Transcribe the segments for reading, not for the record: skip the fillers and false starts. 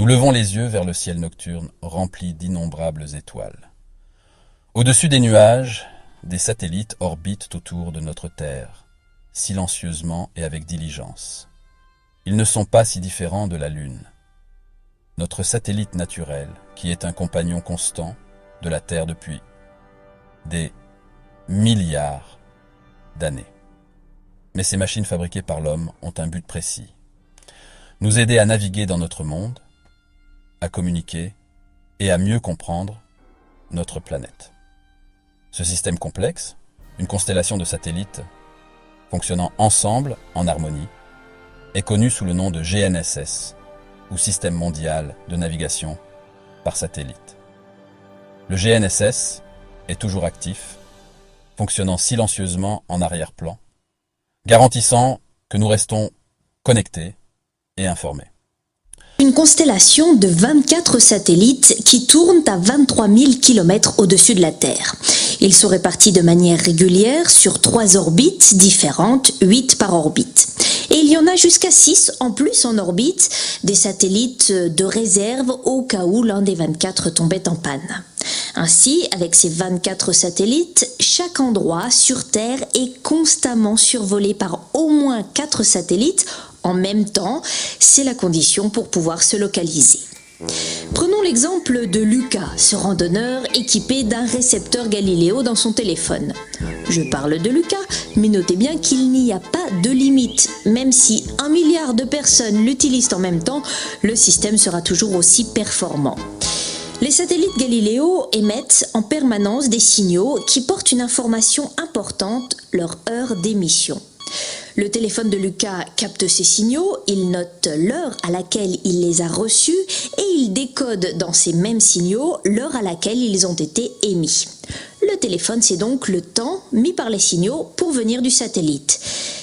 Nous levons les yeux vers le ciel nocturne rempli d'innombrables étoiles. Au-dessus des nuages, des satellites orbitent autour de notre Terre, silencieusement et avec diligence. Ils ne sont pas si différents de la Lune, notre satellite naturel, qui est un compagnon constant de la Terre depuis des milliards d'années. Mais ces machines fabriquées par l'homme ont un but précis: nous aider à naviguer dans notre monde, à communiquer et à mieux comprendre notre planète. Ce système complexe, une constellation de satellites fonctionnant ensemble en harmonie, est connu sous le nom de GNSS, ou Système mondial de navigation par satellite. Le GNSS est toujours actif, fonctionnant silencieusement en arrière-plan, garantissant que nous restons connectés et informés. Une constellation de 24 satellites qui tournent à 23 000 km au-dessus de la Terre. Ils sont répartis de manière régulière sur 3 orbites différentes, 8 par orbite. Et il y en a jusqu'à 6 en plus en orbite, des satellites de réserve au cas où l'un des 24 tombait en panne. Ainsi, avec ces 24 satellites, chaque endroit sur Terre est constamment survolé par au moins 4 satellites en même temps. C'est la condition pour pouvoir se localiser. Prenons l'exemple de Lucas, ce randonneur équipé d'un récepteur Galileo dans son téléphone. Je parle de Lucas, mais notez bien qu'il n'y a pas de limite. Même si 1 milliard de personnes l'utilisent en même temps, le système sera toujours aussi performant. Les satellites Galileo émettent en permanence des signaux qui portent une information importante, leur heure d'émission. Le téléphone de Lucas capte ces signaux, il note l'heure à laquelle il les a reçus et il décode dans ces mêmes signaux l'heure à laquelle ils ont été émis. Le téléphone, c'est donc le temps mis par les signaux pour venir du satellite.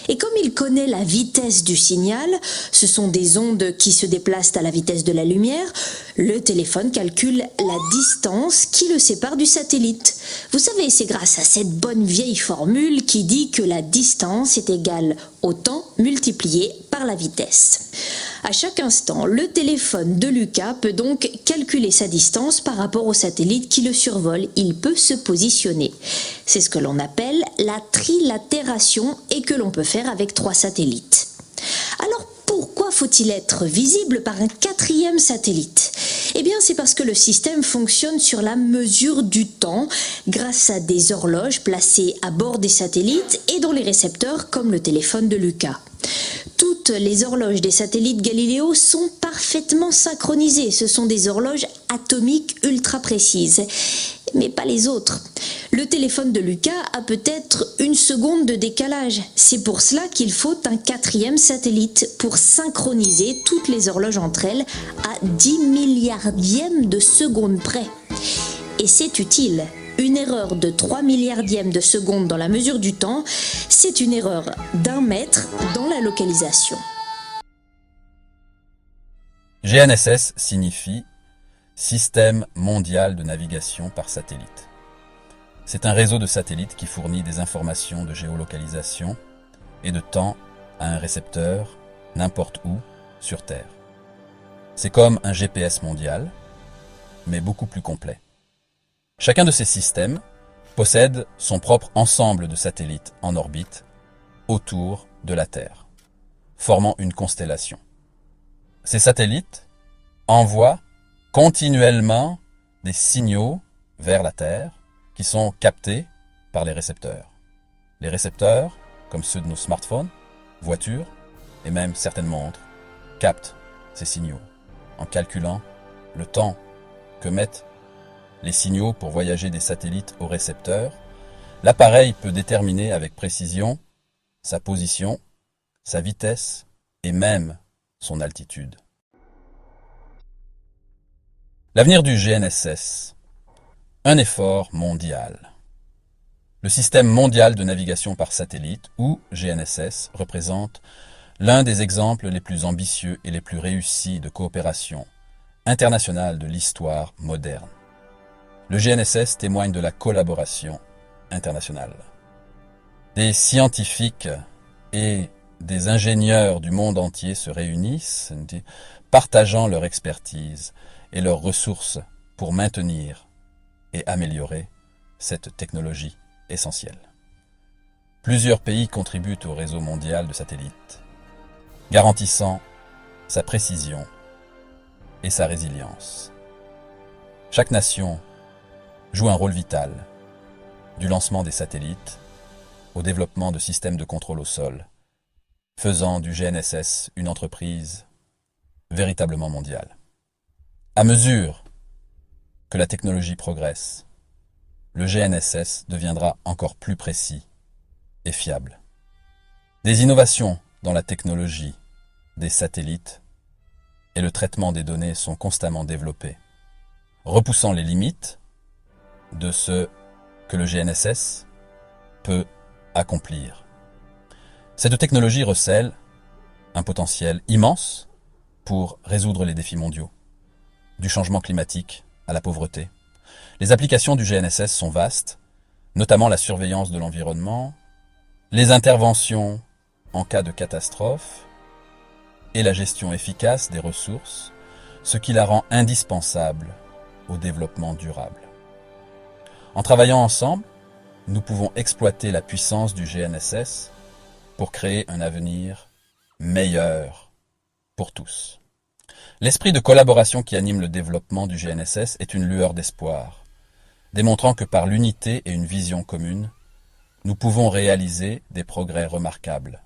Et comme il connaît la vitesse du signal, ce sont des ondes qui se déplacent à la vitesse de la lumière, le téléphone calcule la distance qui le sépare du satellite. Vous savez, c'est grâce à cette bonne vieille formule qui dit que la distance est égale au temps multiplié par la vitesse. À chaque instant, le téléphone de Lucas peut donc calculer sa distance par rapport au satellite qui le survole. Il peut se positionner. C'est ce que l'on appelle la trilatération et que l'on peut faire avec 3 satellites. Alors pourquoi faut-il être visible par un 4e satellite ? Eh bien, c'est parce que le système fonctionne sur la mesure du temps grâce à des horloges placées à bord des satellites et dans les récepteurs comme le téléphone de Lucas. Toutes les horloges des satellites Galileo sont parfaitement synchronisées. Ce sont des horloges atomiques ultra précises, mais pas les autres. Le téléphone de Lucas a peut-être 1 seconde de décalage. C'est pour cela qu'il faut un 4e satellite pour synchroniser toutes les horloges entre elles à 10 milliardièmes de seconde près. Et c'est utile. Une erreur de 3 milliardièmes de seconde dans la mesure du temps, c'est une erreur d'1 mètre dans la localisation. GNSS signifie Système mondial de navigation par satellite. C'est un réseau de satellites qui fournit des informations de géolocalisation et de temps à un récepteur n'importe où sur Terre. C'est comme un GPS mondial, mais beaucoup plus complet. Chacun de ces systèmes possède son propre ensemble de satellites en orbite autour de la Terre, formant une constellation. Ces satellites envoient continuellement des signaux vers la Terre qui sont captés par les récepteurs. Les récepteurs, comme ceux de nos smartphones, voitures et même certaines montres, captent ces signaux en calculant le temps que mettent les signaux pour voyager des satellites au récepteur. L'appareil peut déterminer avec précision sa position, sa vitesse et même son altitude. L'avenir du GNSS, un effort mondial. Le système mondial de navigation par satellite, ou GNSS, représente l'un des exemples les plus ambitieux et les plus réussis de coopération internationale de l'histoire moderne. Le GNSS témoigne de la collaboration internationale. Des scientifiques et des ingénieurs du monde entier se réunissent, partageant leur expertise et leurs ressources pour maintenir et améliorer cette technologie essentielle. Plusieurs pays contribuent au réseau mondial de satellites, garantissant sa précision et sa résilience. Chaque nation joue un rôle vital, du lancement des satellites au développement de systèmes de contrôle au sol, faisant du GNSS une entreprise véritablement mondiale. À mesure que la technologie progresse, le GNSS deviendra encore plus précis et fiable. Des innovations dans la technologie des satellites et le traitement des données sont constamment développées, repoussant les limites de ce que le GNSS peut accomplir. Cette technologie recèle un potentiel immense pour résoudre les défis mondiaux, du changement climatique à la pauvreté. Les applications du GNSS sont vastes, notamment la surveillance de l'environnement, les interventions en cas de catastrophe et la gestion efficace des ressources, ce qui la rend indispensable au développement durable. En travaillant ensemble, nous pouvons exploiter la puissance du GNSS pour créer un avenir meilleur pour tous. L'esprit de collaboration qui anime le développement du GNSS est une lueur d'espoir, démontrant que par l'unité et une vision commune, nous pouvons réaliser des progrès remarquables.